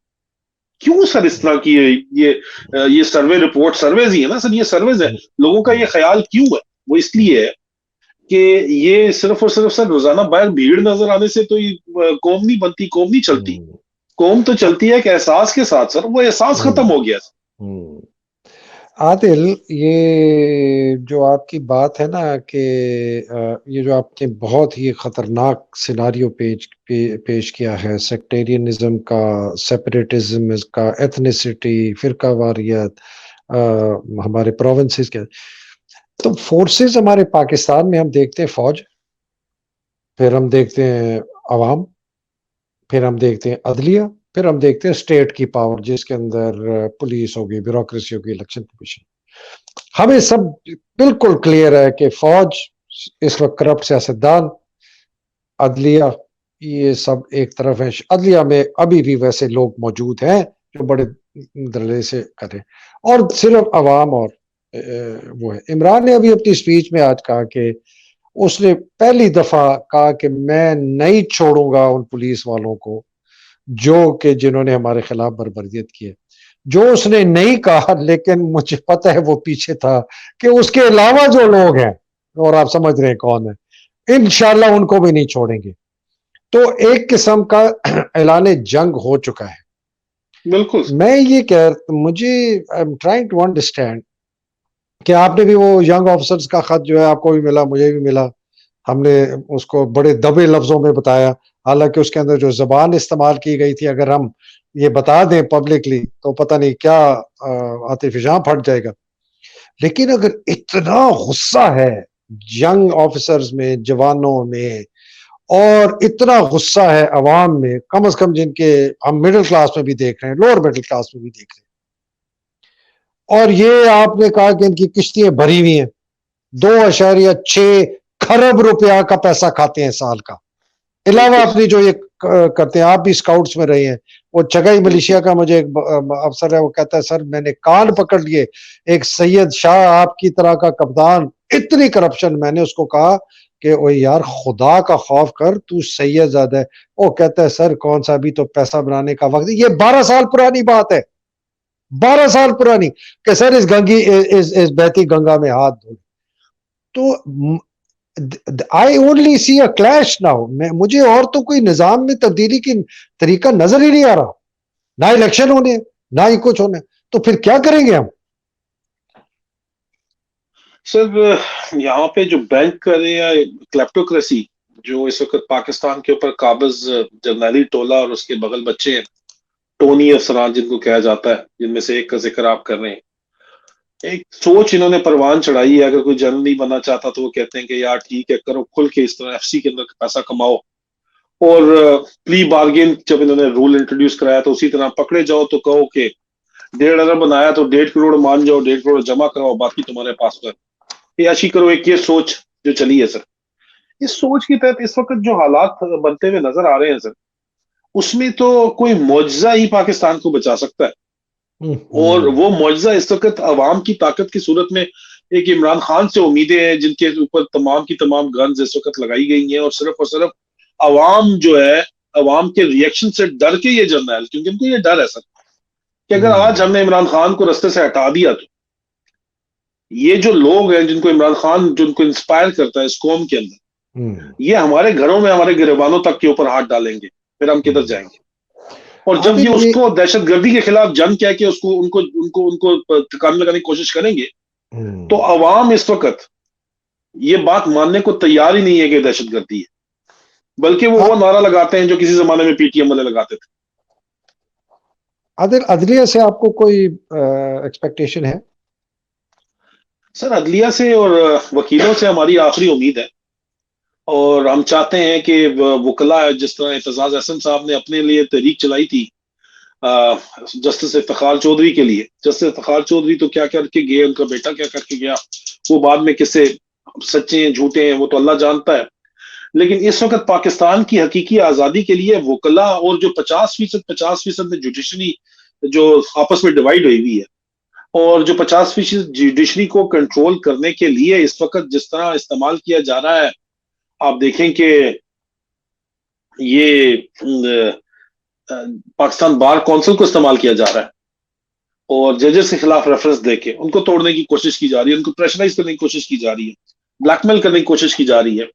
کیوں سر اس طرح کی یہ سروے رپورٹ, سرویز ہی ہے نا سر, یہ سرویز ہے. لوگوں کا یہ خیال کیوں ہے؟ وہ اس لیے ہے کہ یہ صرف اور صرف سر روزانہ باہر بھیڑ نظر آنے سے تو قوم نہیں بنتی, قوم نہیں چلتی. قوم تو چلتی ہے کہ احساس کے ساتھ. سر وہ احساس ختم ہو گیا. عادل, یہ جو آپ کی بات ہے نا کہ یہ جو آپ نے بہت ہی خطرناک سیناریو پیش کیا ہے, سیکٹیرینزم کا, سیپریٹزم کا, ایتھنیسٹی, فرقہ واریت, ہمارے پروونسز کے. تو فورسز ہمارے پاکستان میں ہم دیکھتے ہیں فوج, پھر ہم دیکھتے ہیں عوام, پھر ہم دیکھتے ہیں عدلیہ, پھر ہم دیکھتے ہیں اسٹیٹ کی پاور جس کے اندر پولیس ہوگی, بیوروکریسی ہوگی, الیکشن کمیشن. ہمیں سب بالکل کلیئر ہے کہ فوج اس وقت کرپٹ سیاستدان, عدلیہ یہ سب ایک طرف ہے. عدلیہ میں ابھی بھی ویسے لوگ موجود ہیں جو بڑے دلے سے کریں, اور صرف عوام اور وہ ہے. عمران نے ابھی اپنی سپیچ میں آج کہا کہ اس نے پہلی دفعہ کہا کہ میں نہیں چھوڑوں گا ان پولیس والوں کو جو کہ جنہوں نے ہمارے خلاف بربریت کی ہے. جو اس نے نہیں کہا, لیکن مجھے پتہ ہے وہ پیچھے تھا, کہ اس کے علاوہ جو لوگ ہیں, اور آپ سمجھ رہے ہیں کون ہے, انشاءاللہ ان کو بھی نہیں چھوڑیں گے. تو ایک قسم کا اعلان جنگ ہو چکا ہے. بالکل. میں یہ مجھے I'm trying to understand کہ آپ نے بھی وہ ینگ آفیسرز کا خط جو ہے آپ کو بھی ملا, مجھے بھی ملا, ہم نے اس کو بڑے دبے لفظوں میں بتایا, حالانکہ اس کے اندر جو زبان استعمال کی گئی تھی اگر ہم یہ بتا دیں پبلکلی تو پتہ نہیں کیا عاطف جہاں پھٹ جائے گا. لیکن اگر اتنا غصہ ہے ینگ آفیسرز میں, جوانوں میں, اور اتنا غصہ ہے عوام میں, کم از کم جن کے ہم مڈل کلاس میں بھی دیکھ رہے ہیں, لوور مڈل کلاس میں بھی دیکھ رہے ہیں, اور یہ آپ نے کہا کہ ان کی کشتیاں بھری ہوئی ہیں, 2.6 کھرب روپیہ کا پیسہ کھاتے ہیں سال کا, علاوہ اپنی جو یہ کرتے ہیں. آپ بھی اسکاؤٹس میں رہے ہیں, وہ چگئی ملیشیا کا مجھے ایک افسر ہے, وہ کہتا ہے سر میں نے کان پکڑ لیے, ایک سید شاہ آپ کی طرح کا کپتان اتنی کرپشن. میں نے اس کو کہا کہ او یار خدا کا خوف کر, تو سید زادہ ہے. وہ کہتا ہے سر کون سا, ابھی تو پیسہ بنانے کا وقت. یہ 12 سال پرانی بات ہے, 12 سال پرانی, کہ سر اس بہتی گنگا میں ہاتھ دھو. تو I only see a clash now. مجھے اور تو کوئی نظام میں تبدیلی کی طریقہ نظر ہی نہیں آ رہا, نہ الیکشن ہونے, نہ ہی کچھ ہونے. تو پھر کیا کریں گے ہم؟ سر یہاں پہ جو بینک کرے یا کلیپٹوکریسی جو اس وقت پاکستان کے اوپر قابض جرنیلی ٹولہ اور اس کے بغل بچے ہیں, ٹونی افسران جن کو کہا جاتا ہے, جن میں سے ایک کا ذکر آپ کر رہے ہیں, ایک سوچ انہوں نے پروان چڑھائی ہے. اگر کوئی جنرل نہیں بننا چاہتا تو وہ کہتے ہیں کہ یار ٹھیک ہے کرو کھل کے اس طرح ایف سی کے اندر پیسہ کماؤ. اور پلی بارگین جب انہوں نے رول انٹروڈیوس کرایا تو اسی طرح پکڑے جاؤ تو کہو کہ 1.5 ارب بنایا تو 1.5 کروڑ مان جاؤ, 1.5 کروڑ جمع کراؤ, باقی تمہارے پاس کر عیاشی کرو. ایک یہ سوچ جو چلی ہے سر, اس سوچ کے تحت اس وقت جو حالات بنتے ہوئے نظر آ رہے ہیں سر, اس میں تو کوئی معجزہ ہی پاکستان کو بچا سکتا ہے. اور وہ معجزہ اس وقت عوام کی طاقت کی صورت میں ایک عمران خان سے امیدیں ہیں, جن کے اوپر تمام کی تمام گنز اس وقت لگائی گئی ہیں, اور صرف عوام جو ہے, عوام کے ریئیکشن سے ڈر کے یہ جرنیل, کیونکہ ان کو یہ ڈر ہے سر کہ اگر آج ہم نے عمران خان کو رستے سے ہٹا دیا تو یہ جو لوگ ہیں جن کو عمران خان جن کو انسپائر کرتا ہے اس قوم کے اندر, یہ ہمارے گھروں میں ہمارے گریبانوں تک کے اوپر ہاتھ ڈالیں گے, پھر ہم کدھر جائیں گے؟ اور جب یہ عادل اس کو دہشت گردی کے خلاف جنگ کہہ کے اس کو ان کو ٹھکانے لگانے کی کوشش کریں گے, تو عوام اس وقت یہ بات ماننے کو تیار ہی نہیں ہے کہ دہشت گردی ہے, بلکہ وہ نعرہ لگاتے ہیں جو کسی زمانے میں پی ٹی ایم والے لگاتے تھے. عادل عدلیہ سے آپ کو کوئی ایکسپیکٹیشن ہے؟ سر عدلیہ سے اور وکیلوں سے ہماری آخری امید ہے, اور ہم چاہتے ہیں کہ وکلا جس طرح اعتزاز احسن صاحب نے اپنے لیے تحریک چلائی تھی جسٹس افتخار چودھری کے لیے. جسٹس افتخار چودھری تو کیا کر کے گئے, ان کا بیٹا کیا کر کے گیا, وہ بعد میں کسے سچے ہیں جھوٹے ہیں وہ تو اللہ جانتا ہے. لیکن اس وقت پاکستان کی حقیقی آزادی کے لیے وکلا اور جو 50% میں جوڈیشری جو آپس میں ڈیوائڈ ہوئی ہوئی ہے, اور جو 50% جوڈیشری کو کنٹرول کرنے کے لیے اس وقت جس طرح استعمال کیا جا رہا ہے, آپ دیکھیں کہ یہ پاکستان بار کونسل کو استعمال کیا جا رہا ہے, اور ججز کے خلاف ریفرنس دے کے ان کو توڑنے کی کوشش کی جا رہی ہے, ان کو پریشرائز کرنے کی کوشش کی جا رہی ہے, بلیک میل کرنے کی کوشش کی جا رہی ہے.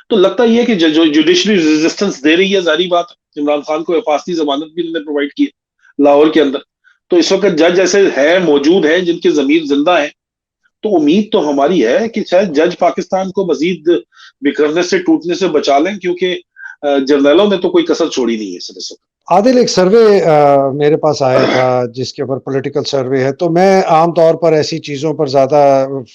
تو لگتا یہ ہے کہ جو جوڈیشری ریزسٹنس دے رہی ہے, ظاہری بات عمران خان کو حفاظتی ضمانت بھی انہوں نے پرووائڈ کی ہے لاہور کے اندر, تو اس وقت جج ایسے ہیں موجود ہیں جن کے ضمیر زندہ ہیں. تو امید تو ہماری ہے کہ شاید جج پاکستان کو مزید بکھرنے سے ٹوٹنے سے بچا لیں, کیونکہ جرنیلوں نے تو کوئی کسر چھوڑی نہیں ہے سر اس وقت. عادل ایک سروے میرے پاس آیا تھا جس کے اوپر پولیٹیکل سروے ہے, تو میں عام طور پر ایسی چیزوں پر زیادہ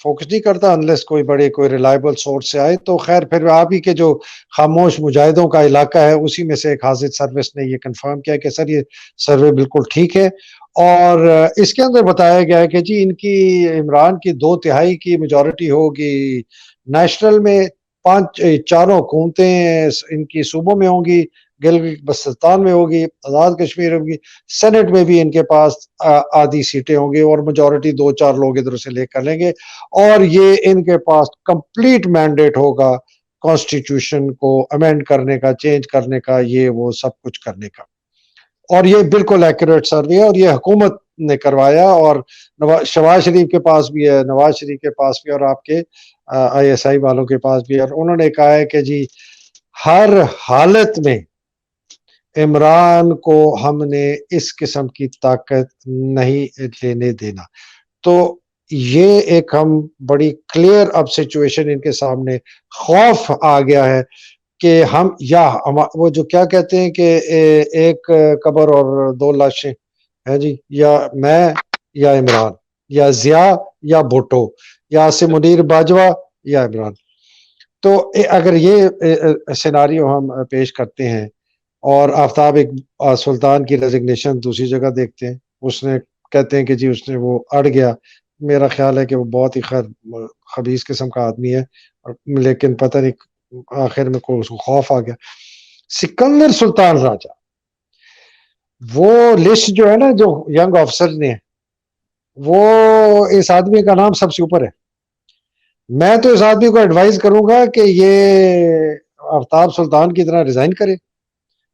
فوکس نہیں کرتا انلیس کوئی کوئی ریلائبل سورس سے آئے. تو خیر پھر آپ ہی کے جو خاموش مجاہدوں کا علاقہ ہے اسی میں سے ایک حاضر سروس نے یہ کنفرم کیا کہ سر یہ سروے بالکل ٹھیک ہے, اور اس کے اندر بتایا گیا ہے کہ جی ان کی عمران کی 2/3 کی میجورٹی ہوگی نیشنل میں, 4 حکومتیں ان کی صوبوں میں ہوں گی, گلگت بلتستان میں ہوگی, آزاد کشمیر ہوگی, سینٹ میں بھی ان کے پاس آدھی سیٹیں ہوں گی, اور میجورٹی 2-4 لوگ ادھر سے لے کر لیں گے, اور یہ ان کے پاس کمپلیٹ مینڈیٹ ہوگا کانسٹیٹیوشن کو امینڈ کرنے کا, چینج کرنے کا, یہ وہ سب کچھ کرنے کا. اور یہ بالکل ایکوریٹ سروے ہے, اور یہ حکومت نے کروایا, اور شہباز شریف کے پاس بھی ہے, نواز شریف کے پاس بھی, اور آپ کے آئی ایس آئی والوں کے پاس بھی ہے. اور انہوں نے کہا ہے کہ جی ہر حالت میں عمران کو ہم نے اس قسم کی طاقت نہیں لینے دینا. تو یہ ایک ہم بڑی کلیئر اب سچویشن ان کے سامنے, خوف آ گیا ہے کہ ہم یا وہ جو کیا کہتے ہیں کہ ایک قبر اور 2 لاشیں ہیں جی, یا میں یا عمران, یا ضیاء یا بھٹو, یا سے منیر باجوہ یا عمران. تو اگر یہ سیناریو ہم پیش کرتے ہیں, اور آفتاب سلطان کی ریزگنیشن دوسری جگہ دیکھتے ہیں, اس نے کہتے ہیں کہ جی اس نے وہ اڑ گیا, میرا خیال ہے کہ وہ بہت ہی خبیث قسم کا آدمی ہے, لیکن پتہ نہیں آخر میں کو اس کو خوف آ گیا. سکندر سلطان راجہ, وہ لسٹ جو ہے نا جو ینگ آفیسر نے, وہ اس آدمی کا نام سب سے اوپر ہے. میں تو اس آدمی کو ایڈوائز کروں گا کہ یہ آفتاب سلطان کی طرح ریزائن کرے،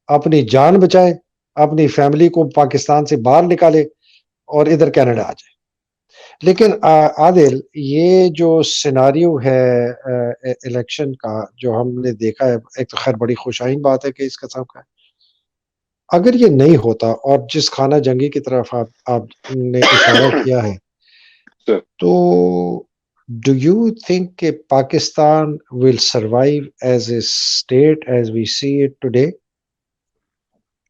اپنی جان بچائے، اپنی فیملی کو پاکستان سے باہر نکالے اور ادھر کینیڈا آ جائے۔ لیکن عادل، یہ جو سیناریو ہے الیکشن کا جو ہم نے دیکھا ہے، ایک تو خیر بڑی خوشائن بات ہے کہ اس قسم کا ہے، اگر یہ نہیں ہوتا اور جس خانہ جنگی کی طرف آپ نے اشارہ کیا ہے، سر تو ڈو یو تھنک کہ Pakistan will survive as a state as we see it today?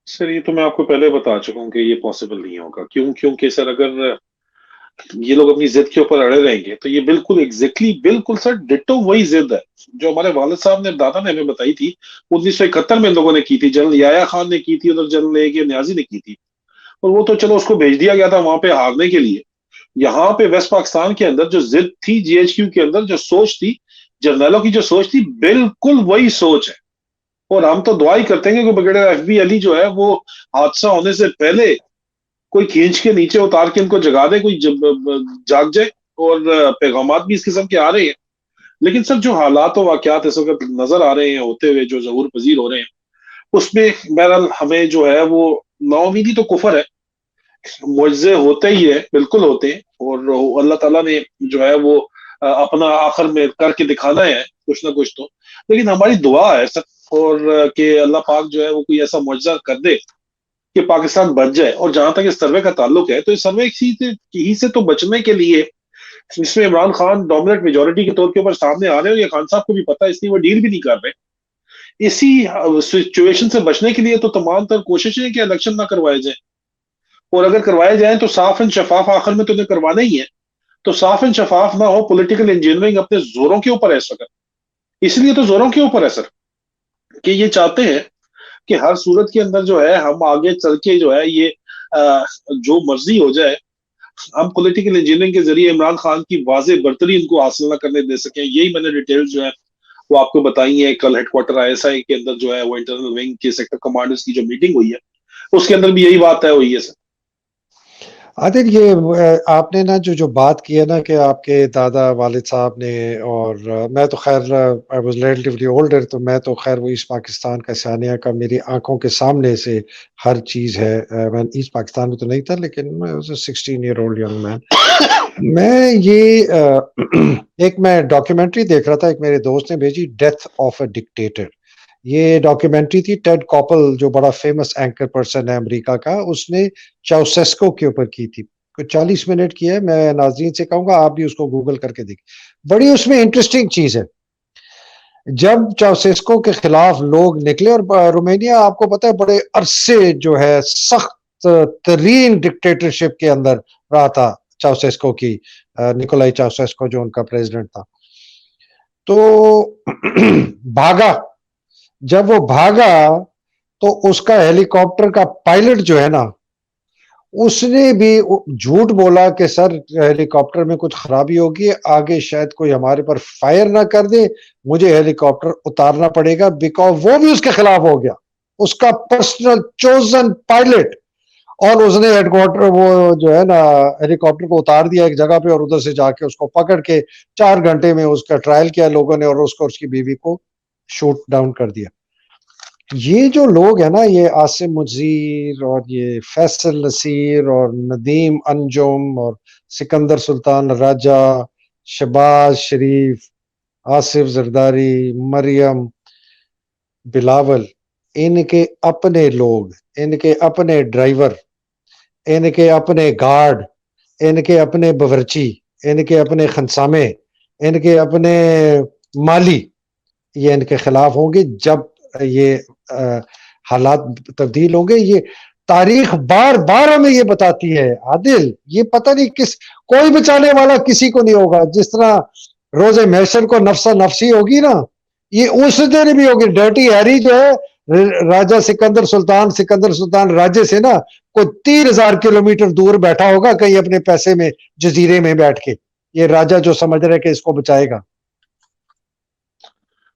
Sir یہ تو میں آپ کو پہلے بتا چکا ہوں کہ یہ پاسبل نہیں ہوگا، کیونکہ سر اگر یہ لوگ اپنی ضد کے اوپر اڑے رہیں گے تو یہ بالکل ایگزیکٹلی بالکل سر ڈٹو وہی ضد ہے جو ہمارے والد صاحب نے دادا نے ہمیں بتائی تھی 1971 میں ان لوگوں نے کی تھی، جنرل یایا خان نے کی تھی، ادھر جنرل اے کے نیازی نے کی تھی، اور وہ تو چلو اس کو بھیج دیا گیا تھا وہاں پہ ہارنے کے لیے۔ یہاں پہ ویسٹ پاکستان کے اندر جو ضد تھی، جی ایچ کیو کے اندر جو سوچ تھی، جرنیلوں کی جو سوچ تھی، بالکل وہی سوچ ہے۔ اور ہم تو دعا ہی کرتے ہیں کہ بگڑے ایف بی علی جو ہے وہ حادثہ ہونے سے پہلے کوئی کھینچ کے نیچے اتار کے ان کو جگا دے، کوئی جاگ جائے۔ اور پیغامات بھی اس قسم کے آ رہے ہیں، لیکن سر جو حالات و واقعات اس وقت نظر آ رہے ہیں ہوتے ہوئے، جو ظہور پذیر ہو رہے ہیں، اس میں بہرحال ہمیں جو ہے وہ نا امیدی تو کفر ہے، معجزے ہوتے ہی ہے، بالکل ہوتے ہیں، اور اللہ تعالیٰ نے جو ہے وہ اپنا آخر میں کر کے دکھانا ہے کچھ نہ کچھ تو۔ لیکن ہماری دعا ہے سر، اور کہ اللہ پاک جو ہے وہ کوئی ایسا معجزہ کر دے کہ پاکستان بچ جائے۔ اور جہاں تک اس سروے کا تعلق ہے تو اس سروے ہی سے تو بچنے کے لیے اس میں عمران خان ڈومیننٹ میجورٹی کے طور کے اوپر سامنے آ رہے ہیں، اور یہ خان صاحب کو بھی پتا ہے، اس لیے وہ ڈیل بھی نہیں کر رہے۔ اسی سچویشن سے بچنے کے لیے تو تمام تر کوششیں ہیں کہ الیکشن نہ کروائے جائیں، اور اگر کروائے جائیں تو صاف اینڈ شفاف، آخر میں تو انہیں کروانا ہی ہے، تو صاف اینڈ شفاف نہ ہو، پولیٹیکل انجینئرنگ اپنے زوروں کے اوپر ہے اس وقت۔ اس لیے تو زوروں کے اوپر ہے سر کہ یہ چاہتے ہیں کہ ہر صورت کے اندر جو ہے ہم آگے چل کے جو ہے یہ جو مرضی ہو جائے، ہم پولیٹیکل انجینئرنگ کے ذریعے عمران خان کی واضح برتری ان کو حاصل نہ کرنے دے سکیں۔ یہی میں نے ڈیٹیل جو ہے وہ آپ کو بتائی ہیں۔ کل head quarter I S I کے اندر جو ہے وہ انٹرنل ونگ کے سیکٹر کمانڈرز کی جو میٹنگ ہوئی ہے، اس کے اندر بھی یہی بات طے ہوئی ہے سر۔ عادل، یہ آپ نے نا جو بات کی ہے نا کہ آپ کے دادا والد صاحب نے، اور میں تو خیر I was relatively older، تو میں تو خیر وہ ایسٹ پاکستان کا سیانیہ کا میری آنکھوں کے سامنے سے ہر چیز ہے۔ میں ایسٹ پاکستان میں تو نہیں تھا، لیکن میں was a 16-year-old young man۔ میں یہ ایک میں ڈاکیومنٹری دیکھ رہا تھا، ایک میرے دوست نے بھیجی، ڈیتھ آف اے ڈکٹیٹر۔ یہ ڈاکیومنٹری تھی ٹیڈ کوپل، جو بڑا فیمس اینکر پرسن ہے امریکہ کا، اس نے چاؤسیسکو کے اوپر کی تھی، کوئی 40 منٹ کی ہے۔ میں ناظرین سے کہوں گا آپ بھی اس کو گوگل کر کے دیکھیں، بڑی اس میں انٹرسٹنگ چیز ہے۔ جب چاؤسیسکو کے خلاف لوگ نکلے، اور رومینیا آپ کو پتا ہے بڑے عرصے جو ہے سخت ترین ڈکٹیٹرشپ کے اندر رہا تھا چاؤسیسکو کی، نکولائی چاؤسیسکو جو ان کا پریزیڈنٹ تھا، تو بھاگا۔ جب وہ بھاگا تو اس کا ہیلی کاپٹر کا پائلٹ جو ہے نا، اس نے بھی جھوٹ بولا کہ سر ہیلی کاپٹر میں کچھ خرابی ہوگی، آگے شاید کوئی ہمارے پر فائر نہ کر دے، مجھے ہیلی کاپٹر اتارنا پڑے گا، بیکاز وہ بھی اس کے خلاف ہو گیا، اس کا پرسنل چوزن پائلٹ۔ اور اس نے ہیڈ کوارٹر وہ جو ہے نا ہیلی کاپٹر کو اتار دیا ایک جگہ پہ، اور ادھر سے جا کے اس کو پکڑ کے 4 گھنٹے میں اس کا ٹرائل کیا لوگوں نے، اور اس کو اس کی بیوی کو شوٹ ڈاؤن کر دیا۔ یہ جو لوگ ہیں نا، یہ عاصم مجیر اور یہ فیصل نصیر اور ندیم انجم اور سکندر سلطان راجہ، شباز شریف، آصف زرداری، مریم، بلاول، ان کے اپنے لوگ، ان کے اپنے ڈرائیور، ان کے اپنے گارڈ، ان کے اپنے باورچی، ان کے اپنے خنسامے، ان کے اپنے مالی، یہ ان کے خلاف ہوں گے جب یہ حالات تبدیل ہوں گے۔ یہ تاریخ بار بار ہمیں یہ بتاتی ہے عادل، یہ پتہ نہیں کوئی بچانے والا کسی کو نہیں ہوگا۔ جس طرح روز محشر کو نفسا نفسی ہوگی نا، یہ اس دن بھی ہوگی۔ ڈرٹی ہیری جو ہے راجہ سکندر سلطان راجے سے نا کوئی 3000 کلومیٹر دور بیٹھا ہوگا کہیں اپنے پیسے میں جزیرے میں بیٹھ کے، یہ راجہ جو سمجھ رہے کہ اس کو بچائے گا۔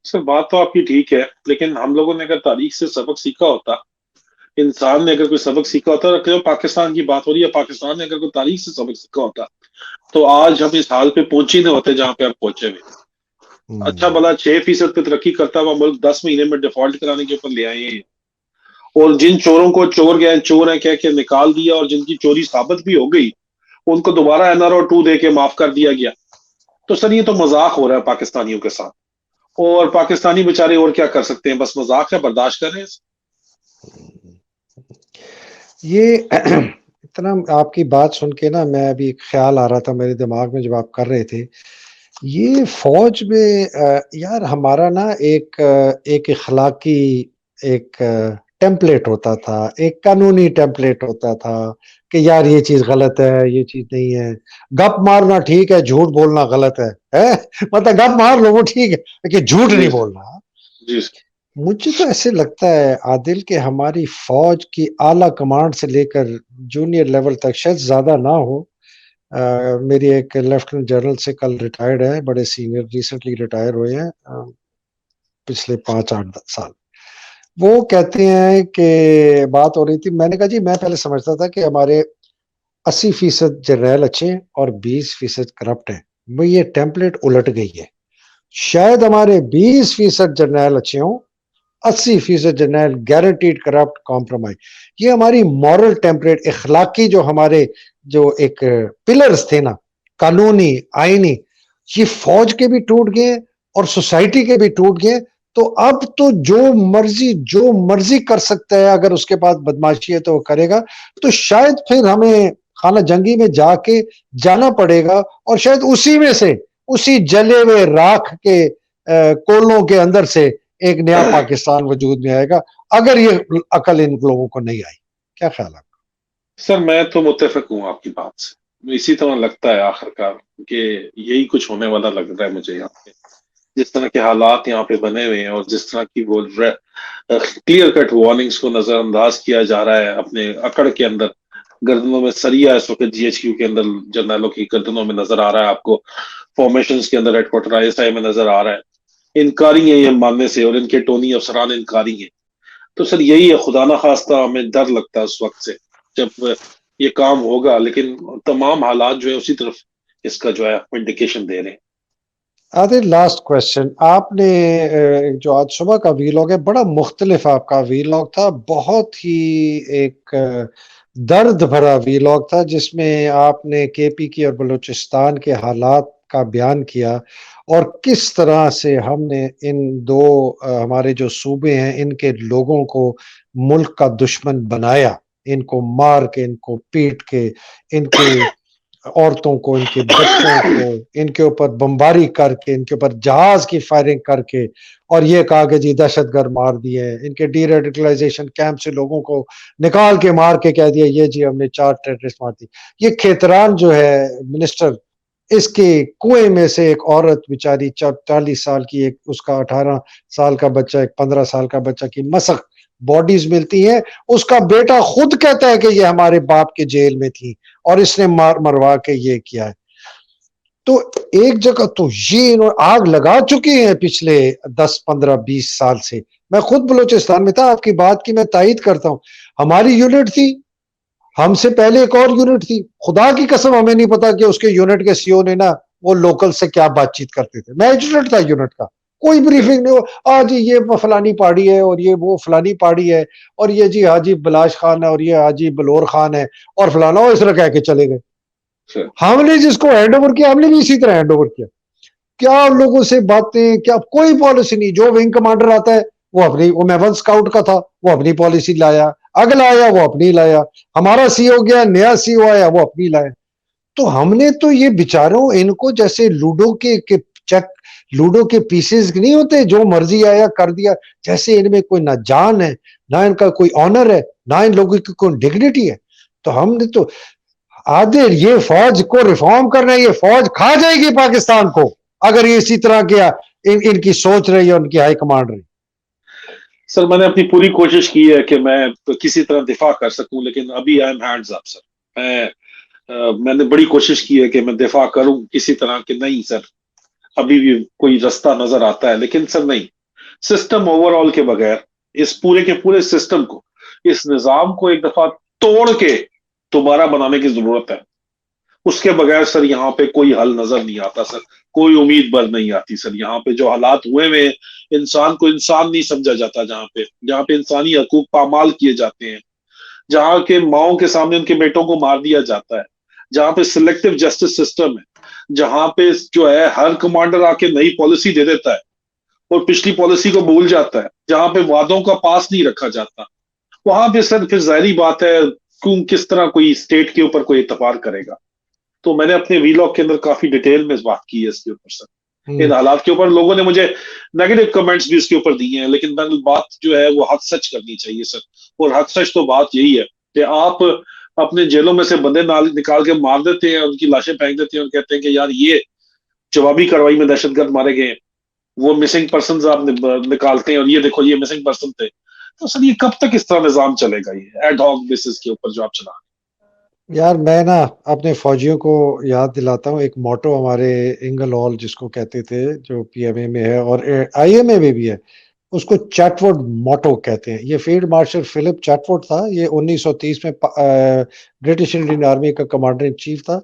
سر بات تو آپ کی ٹھیک ہے، لیکن ہم لوگوں نے اگر تاریخ سے سبق سیکھا ہوتا، انسان نے اگر کوئی سبق سیکھا ہوتا، اور پاکستان کی بات ہو رہی ہے، پاکستان نے اگر کوئی تاریخ سے سبق سیکھا ہوتا تو آج ہم اس حال پہ پہنچے نہ ہوتے جہاں پہ ہم پہنچے ہوئے. اچھا بھلا 6% پہ ترقی کرتا ہوا ملک 10 مہینے میں ڈیفالٹ کرانے کے اوپر لے آئے ہیں. اور جن چوروں کو چور گئے چور ہیں کہہ کے نکال دیا اور جن کی چوری ثابت بھی ہو گئی ان کو دوبارہ NRO 2 دے کے معاف کر دیا گیا. تو سر یہ تو مذاق ہو رہا ہے پاکستانیوں کے ساتھ, اور پاکستانی بیچارے اور کیا کر سکتے ہیں, بس مذاق ہے, برداشت کر رہے ہیں. یہ اتنا آپ کی بات سن کے نا میں ابھی خیال آ رہا تھا میرے دماغ میں جب آپ کر رہے تھے, یہ فوج میں یار ہمارا نا ایک اخلاقی ایک ٹیمپلیٹ ہوتا تھا, ایک قانونی ٹیمپلیٹ ہوتا تھا کہ یار یہ چیز غلط ہے, یہ چیز نہیں ہے. گپ مارنا ٹھیک ہے, جھوٹ بولنا غلط ہے مطلب گپ مار لو وہ ٹھیک ہے لیکن جھوٹ جی نہیں سر, بولنا. جی مجھے تو ایسے لگتا ہے عادل کہ ہماری فوج کی اعلیٰ کمانڈ سے لے کر جونیئر لیول تک شاید زیادہ نہ ہو. میری ایک لیفٹیننٹ جنرل سے کل ریٹائرڈ ہے, بڑے سینئر, ریسنٹلی ریٹائر ہوئے ہیں پچھلے 5-8 سال. وہ کہتے ہیں کہ بات ہو رہی تھی, میں نے کہا جی میں پہلے سمجھتا تھا کہ ہمارے 80% جرنیل اچھے ہیں اور 20% کرپٹ ہیں. وہ یہ ٹیمپلیٹ الٹ گئی ہے. شاید ہمارے 20% جرنیل اچھے ہوں, 80% جرنیل گارنٹیڈ کرپٹ کمپرومائز. یہ ہماری مورل ٹیمپلیٹ, اخلاقی جو ہمارے جو ایک پلرز تھے نا, قانونی آئینی, یہ فوج کے بھی ٹوٹ گئے اور سوسائٹی کے بھی ٹوٹ گئے. تو اب تو جو مرضی کر سکتا ہے, اگر اس کے پاس بدماشی ہے تو وہ کرے گا. تو شاید پھر ہمیں خانہ جنگی میں جا کے جانا پڑے گا, اور شاید اسی میں سے, اسی جلے ہوئے راکھ کے کولوں کے اندر سے ایک نیا پاکستان وجود میں آئے گا, اگر یہ عقل ان لوگوں کو نہیں آئی. کیا خیال ہے؟ سر میں تو متفق ہوں آپ کی بات سے. اسی طرح لگتا ہے آخر کار کہ یہی کچھ ہونے والا لگ رہا ہے مجھے یہاں پہ, جس طرح کے حالات یہاں پہ بنے ہوئے ہیں اور جس طرح کی وہ کلیئر کٹ وارننگز کو نظر انداز کیا جا رہا ہے اپنے اکڑ کے اندر. گردنوں میں سریا اس وقت GHQ کے اندر جرنیلوں کی گردنوں میں نظر آ رہا ہے آپ کو, فارمیشنز کے اندر ہیڈ کوارٹر ISI میں نظر آ رہا ہے. انکاری ہیں یہ ماننے سے, اور ان کے ٹونی افسران انکاری ہیں. تو سر یہی ہے, خدا نہ خواستہ ہمیں ڈر لگتا ہے اس وقت سے جب یہ کام ہوگا, لیکن تمام حالات جو ہے اسی طرف اس کا جو ہے انڈیکیشن دے رہے ہیں. عادل لاسٹ کوشچن, آپ نے جو آج صبح کا ویلاگ ہے بڑا مختلف آپ کا ویلاگ تھا, بہت ہی ایک درد بھرا ویلاگ تھا جس میں آپ نے KP کی اور بلوچستان کے حالات کا بیان کیا, اور کس طرح سے ہم نے ان دو ہمارے جو صوبے ہیں ان کے لوگوں کو ملک کا دشمن بنایا, ان کو مار کے, ان کو پیٹ کے, ان کے عورتوں کو, ان کے بچوں کو, ان کے اوپر بمباری کر کے, ان کے اوپر جہاز کی فائرنگ کر کے, اور یہ کہا کہ جی دہشت گرد مار دیے, ان کے ڈی ریڈیکلائزیشن کیمپ سے لوگوں کو نکال کے مار کے کہہ دیا یہ جی ہم نے 4 ٹیررسٹ مار دی. یہ کھیتران جو ہے منسٹر, اس کے کنویں میں سے ایک عورت بیچاری 40 سال کی, ایک اس کا 18 سال کا بچہ, ایک 15 سال کا بچہ کی مسخ باڈیز ملتی ہیں. اس کا بیٹا خود کہتا ہے کہ یہ ہمارے باپ کے جیل میں تھی اور اس نے مروا کے یہ کیا ہے. تو ایک جگہ تو یہ انہوں آگ لگا چکے ہیں پچھلے 10-15-20 سال سے. میں خود بلوچستان میں تھا, آپ کی بات کی میں تائید کرتا ہوں. ہماری یونٹ تھی, ہم سے پہلے ایک اور یونٹ تھی, خدا کی قسم ہمیں نہیں پتا کہ اس کے یونٹ کے CO نے نا وہ لوکل سے کیا بات چیت کرتے تھے. میں ایجوکیٹ تھا یونٹ کا, کوئی بریفنگ نہیں ہو, آج یہ فلانی پارٹی ہے اور یہ وہ فلانی پارٹی ہے, اور یہ جی حاجی بلاش خان ہے اور یہ حاجی بلور خان ہے اور فلانا, اس طرح کہہ کے چلے گئے. ہم نے جس کو ہینڈ اوور کیا ہم نے بھی اسی طرح ہینڈ اوور کیا. کیا لوگوں سے باتیں, کیا کوئی پالیسی نہیں. جو ونگ کمانڈر آتا ہے وہ اپنی, وہ میں 1 اسکاؤٹ کا تھا, وہ اپنی پالیسی لایا, اگلا آیا وہ اپنی لایا, ہمارا CO گیا, نیا CO آیا وہ اپنی لایا. تو ہم نے تو یہ بیچاروں ان کو جیسے لوڈو کے پیسز نہیں ہوتے, جو مرضی آیا کر دیا, جیسے ان میں کوئی نہ جان ہے, نہ ان کا کوئی آنر ہے, نہ ان لوگوں کی کوئی ڈگنیٹی ہے. تو ہم نے تو عادل یہ فوج کو ریفارم کرنا ہے, یہ فوج کھا جائے گی پاکستان کو اگر یہ اسی طرح کیا ان کی سوچ رہی ہے, ان کی ہائی کمانڈ رہی. سر میں نے اپنی پوری کوشش کی ہے کہ میں کسی طرح دفاع کر سکوں, لیکن ابھی آئی ایم ہینڈز اپ سر. میں نے بڑی کوشش کی ہے کہ میں دفاع کروں کسی طرح کہ نہیں سر, ابھی بھی کوئی رستہ نظر آتا ہے, لیکن سر نہیں, سسٹم اوور آل کے بغیر اس پورے کے پورے سسٹم کو, اس نظام کو ایک دفعہ توڑ کے دوبارہ بنانے کی ضرورت ہے. اس کے بغیر سر یہاں پہ کوئی حل نظر نہیں آتا سر، کوئی امید بر نہیں آتی سر۔ یہاں پہ جو حالات ہوئے ہوئے، انسان کو انسان نہیں سمجھا جاتا، جہاں پہ انسانی حقوق پامال کیے جاتے ہیں، جہاں کے ماؤں کے سامنے ان کے بیٹوں کو مار دیا جاتا ہے، جہاں پہ سلیکٹو جسٹس سسٹم ہے، جہاں پہ جو ہے ہر کمانڈر آ کے نئی پالیسی دے دیتا ہے اور پچھلی پالیسی کو بھول جاتا ہے، جہاں پہ وعدوں کا پاس نہیں رکھا جاتا، وہاں پہ سر پھر ظاہری بات ہے کس طرح کوئی اسٹیٹ کے اوپر کوئی اعتبار کرے گا؟ تو میں نے اپنے ویلاگ کے اندر کافی ڈیٹیل میں اس بات کی ہے اس کے اوپر سر، ان حالات کے اوپر۔ لوگوں نے مجھے نیگیٹو کمنٹس بھی اس کے اوپر دیے ہیں، لیکن میں بات جو ہے وہ حق سچ کرنی چاہیے سر، اور حق سچ تو بات یہی ہے کہ آپ اپنے جیلوں میں سے بندے نکال کے مار دیتے ہیں، ان کی لاشیں پھینک دیتے ہیں اور کہتے ہیں کہ یار یہ جوابی کاروائی میں دہشت گرد مارے گئے ہیں، وہ مسنگ پرسنز آپ نکالتے ہیں اور یہ دیکھو یہ مسنگ پرسن تھے۔ تو سر یہ کب تک اس طرح نظام چلے گا، یہ ایڈ ہاک بیسس کے اوپر جو آپ چلا؟ یار میں نا اپنے فوجیوں کو یاد دلاتا ہوں، ایک موٹو ہمارے انگل ہال جس کو کہتے تھے، جو پی ایم اے میں ہے اور آئی ایم اے میں بھی ہے، اس کو چیٹورڈ موٹو کہتے ہیں۔ یہ فیلڈ مارشل فلپ چیٹورڈ تھا، یہ 1930 میں برٹش انڈین آرمی کا کمانڈر ان چیف تھا۔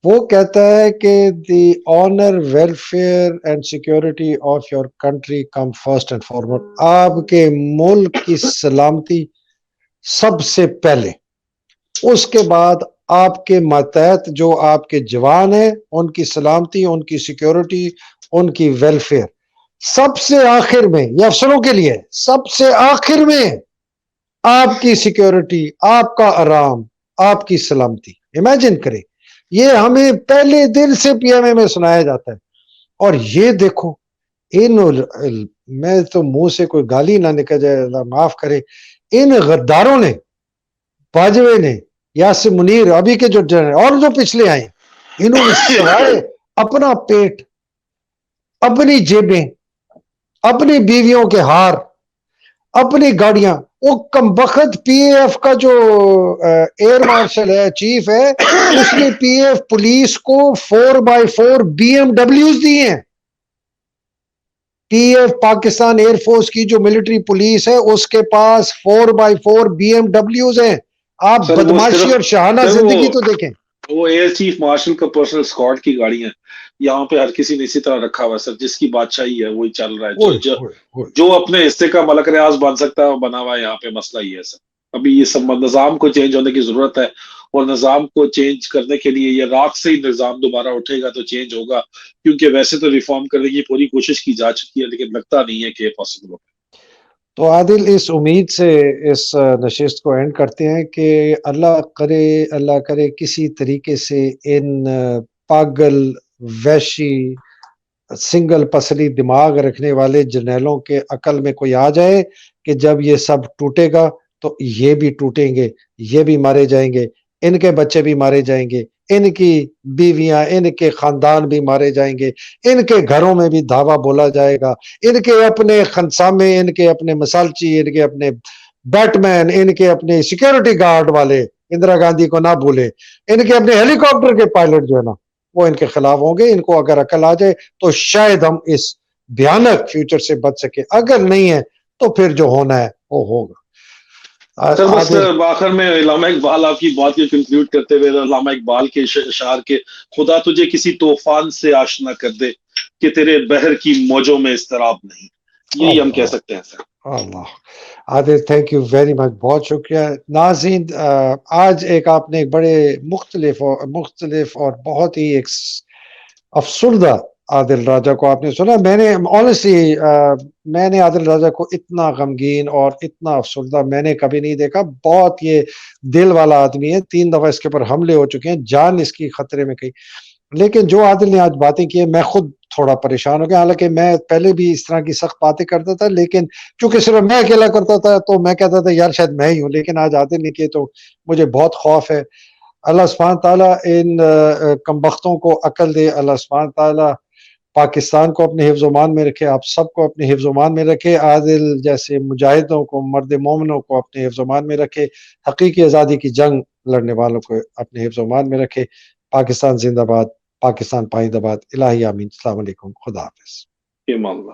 وہ کہتا ہے کہ the honour welfare and security of your country come first and foremost, آپ کے ملک کی سلامتی سب سے پہلے، اس کے بعد آپ کے ماتحت جو آپ کے جوان ہیں ان کی سلامتی، ان کی سیکیورٹی، ان کی ویلفیئر، سب سے آخر میں، یہ افسروں کے لیے سب سے آخر میں آپ کی سیکیورٹی، آپ کا آرام، آپ کی سلامتی۔ امیجن کریں، یہ ہمیں پہلے دن سے پی ایم اے میں سنایا جاتا ہے۔ اور یہ دیکھو ان میں تو منہ سے کوئی گالی نہ نکل جائے، اللہ معاف کرے، ان غداروں نے، باجوے نے، یاسر منیر، ابھی کے جو اور جو پچھلے آئے، انہوں نے سوائے اپنا پیٹ، اپنی جیبیں، اپنی بیویوں کے ہار، اپنی گاڑیاں، وہ کمبخت پی اے ایف کا جو ایئر مارشل ہے، چیف ہے، اس نے پی اے ایف پولیس کو 4x4 بی ایم ڈبلیوز دی ہیں۔ P F Pakistan air force کی جو ملٹری پولیس ہے اس کے پاس 4x4 بی ایم ڈبلیوز ہیں۔ آپ سر وہ بدماشی صرف اور شاہانہ سر زندگی تو دیکھیں۔ وہ ایئر چیف مارشل کا پرسنل اسکواڈ کی گاڑی ہے، یہاں پہ ہر کسی نے اسی طرح رکھا ہوا ہے سر، جس کی بادشاہی ہے وہی چل رہا ہے، اوئے اوئے اوئے۔ جو اپنے حصے کا ملک ریاض بن سکتا ہے وہ بنا ہوا ہے، یہاں پہ مسئلہ یہ ہے سر۔ ابھی یہ سب نظام کو چینج ہونے کی ضرورت ہے، اور نظام کو چینج کرنے کے لیے یہ راک سے ہی نظام دوبارہ اٹھے گا تو چینج ہوگا، کیونکہ ویسے تو ریفارم کرنے کی پوری کوشش کی جا چکی ہے، لیکن لگتا نہیں ہے کہ یہ پاسبل ہوگا۔ تو عادل، اس امید سے اس نشست کو اینڈ کرتے ہیں کہ اللہ کرے کسی طریقے سے ان پاگل، وحشی، سنگل پسلی دماغ رکھنے والے جرنیلوں کے عقل میں کوئی آ جائے کہ جب یہ سب ٹوٹے گا تو یہ بھی ٹوٹیں گے، یہ بھی مارے جائیں گے، ان کے بچے بھی مارے جائیں گے، ان کی بیویاں، ان کے خاندان بھی مارے جائیں گے، ان کے گھروں میں بھی دھاوا بولا جائے گا، ان کے اپنے خنسامے، ان کے اپنے مسالچی، ان کے اپنے بیٹ مین، ان کے اپنے سیکیورٹی گارڈ والے، اندرا گاندھی کو نہ بھولے، ان کے اپنے ہیلی کاپٹر کے پائلٹ جو ہے نا، وہ ان کے خلاف ہوں گے۔ ان کو اگر عقل آ جائے تو شاید ہم اس بھیانک فیوچر سے بچ سکے، اگر نہیں ہے تو پھر جو ہونا ہے وہ ہوگا۔ سر بس عادل، آخر میں علامہ اقبال، آپ کی بات کو کنکلوڈ کرتے ہوئے علامہ اقبال کے اشعار کے خدا تجھے کسی طوفان سے آشنا کر دے کہ تیرے بحر کی موجوں میں اضطراب نہیں، یہی ہم کہہ اللہ سکتے ہیں سر۔ اللہ عادل، تھینک یو ویری مچ، بہت شکریہ۔ ناظرین، آج ایک آپ نے ایک بڑے مختلف اور بہت ہی ایک افسردہ عادل راجہ کو آپ نے سنا۔ میں نے آنیسٹلی میں نے عادل راجہ کو اتنا غمگین اور اتنا افسردہ میں نے کبھی نہیں دیکھا۔ بہت یہ دل والا آدمی ہے، 3 دفعہ اس کے اوپر حملے ہو چکے ہیں، جان اس کی خطرے میں گئی، لیکن جو عادل نے آج باتیں کی ہیں میں خود تھوڑا پریشان ہو گیا۔ حالانکہ میں پہلے بھی اس طرح کی سخت باتیں کرتا تھا، لیکن چونکہ صرف میں اکیلا کرتا تھا تو میں کہتا تھا یار شاید میں ہی ہوں، لیکن آج عادل نے کیے تو مجھے بہت خوف ہے۔ اللہ سبحانہ تعالیٰ ان کمبختوں کو عقل دے، اللہ سبحانہ تعالیٰ پاکستان کو اپنے حفظ و امان میں رکھے، آپ سب کو اپنے حفظ و امان میں رکھے، عادل جیسے مجاہدوں کو، مرد مومنوں کو اپنے حفظ و امان میں رکھے، حقیقی آزادی کی جنگ لڑنے والوں کو اپنے حفظ و امان میں رکھے۔ پاکستان زندہ باد، پاکستان پائیدہ باد، الہی آمین۔ السلام علیکم، خدا حافظ۔ یہ معاملہ